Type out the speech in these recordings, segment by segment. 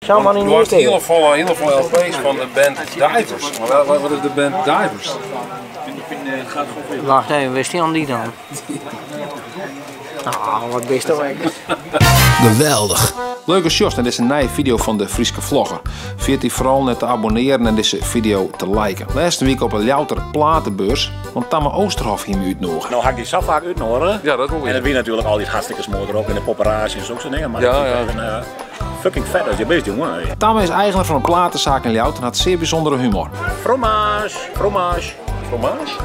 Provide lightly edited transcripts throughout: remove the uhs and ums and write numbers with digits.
Samen in Je hebt heel veel LP's van de band Divers. Maar wat is de band Divers? Wacht even, wist hij aan die dan? Nou, wat best toch eigenlijk. Geweldig. Leuke shows en dit is een nieuwe video van de Frieske vlogger. Vergeet die vooral net te abonneren en deze video te liken. Laatste week op een louter platenbeurs, want Tamme Oosterhof hier me uitnodigen. Nou, ga ik die zo vaak uitnodigen. Ja, dat wil ik. En dat wie natuurlijk al die hartstikke smoor erop in de popperage en zo'n dingen. Maar Ja, het is een fucking vet als je best, jongen. Tamme is eigenaar van een platenzaak in Ljouwert en had zeer bijzondere humor. Fromage, fromage. Fromage?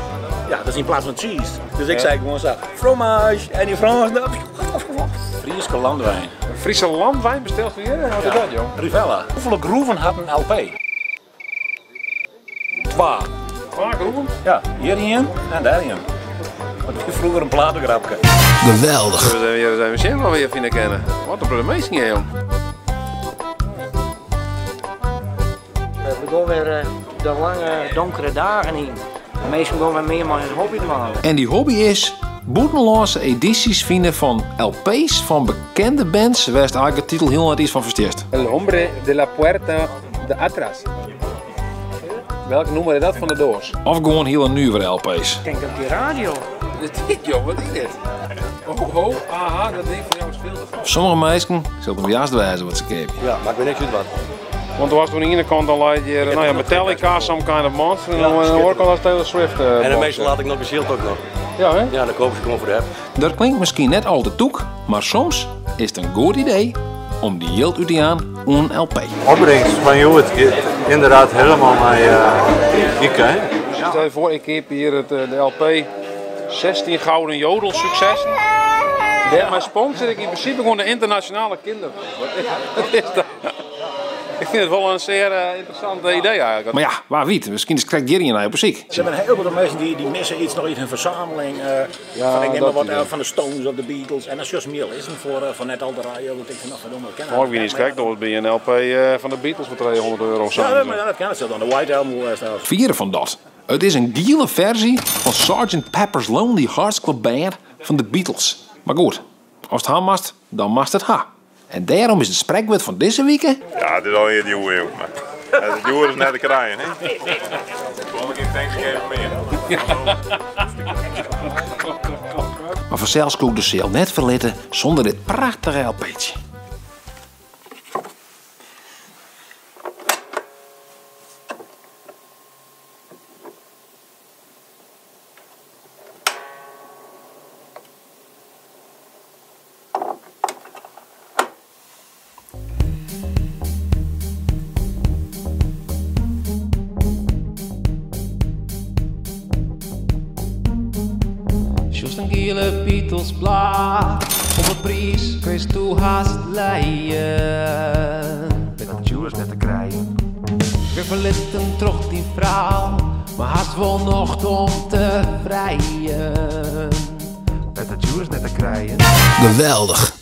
Ja, dat is in plaats van cheese. Dus ik zei gewoon zo, fromage. En die Frans, Frieske landwijn. Friese landwijn besteld voor je? Wat is dat, joh? Rivella. Hoeveel groeven had een LP? 2. Vaak roepen? Ja, hierin en daarin. Dat is vroeger een platengrapje. Geweldig. We zijn misschien wel weer vinden kennen. Wat een probleem niet, joh. We gaan weer de lange donkere dagen in. Meestal gaan we meer maar een hobby te maken. En die hobby is buitenlandse edities vinden van LP's van bekende bands waar het eigenlijk de titel heel net iets van versteert. El hombre de la puerta de atrás. Welke noemen we dat van de doos? Of gewoon heel nieuwe LP's. Ik denk dat die radio. Dit joh, wat is dit? Oh, aha, dat ding van jou is veel te groot. Sommige meisjes zullen juist wijzen wat ze kennen. Ja, maar ik weet niet wat. Want er was toen aan de ene kant al je Metallica, some kind of monster. En aan de andere kant was Taylor Swift. En de meeste laat ik nog een shield ook nog. Ja, hè? Ja, dan koop ik gewoon voor de app. Dat klinkt misschien net al te toek, maar soms is het een goed idee om die yield uit te aan een LP. Opbrengst van jou, het inderdaad helemaal naar Ike. Hè? Stel je voor, ik heb hier de LP 16 gouden jodel successen. Daarmee sponsor ik in principe gewoon de internationale kinderen. Wat is dat? Ik vind het wel een zeer interessant idee eigenlijk. Maar ja, waar weet, misschien is krijgt Jerry naar op ziek. Er zijn heel veel mensen die missen iets nog in hun verzameling. Van, ik neem maar wat van de Stones of de Beatles. En dat is juist meer lezen voor net al de radio. Dat ik van nog kennen. Hoor ik niet gek, dat ben je een LP van de Beatles voor €200 of zo. Ja, maar dat kan het zo dan. De White Album zelfs. Vieren van dat. Het is een gele versie van Sgt. Pepper's Lonely Hearts Club Band van de Beatles. Maar goed, als het ha mast, dan mast het ha. En daarom is het spreekwoord van deze week. Ja, het is al een nieuwe jongen. Het nieuwe is net te krijgen, hè? Volgende keer denk ik even meer. Maar vanzelfs kon ik de sale net verlitten zonder dit prachtige LP'tje. Just een gele Beatles plaat. Op een prijs kun je toe haast leien. Met een juice net te krijgen. We verlitten toch die vrouw, maar haast wel nog om te vrijen. Met een juice net te krijgen. Geweldig.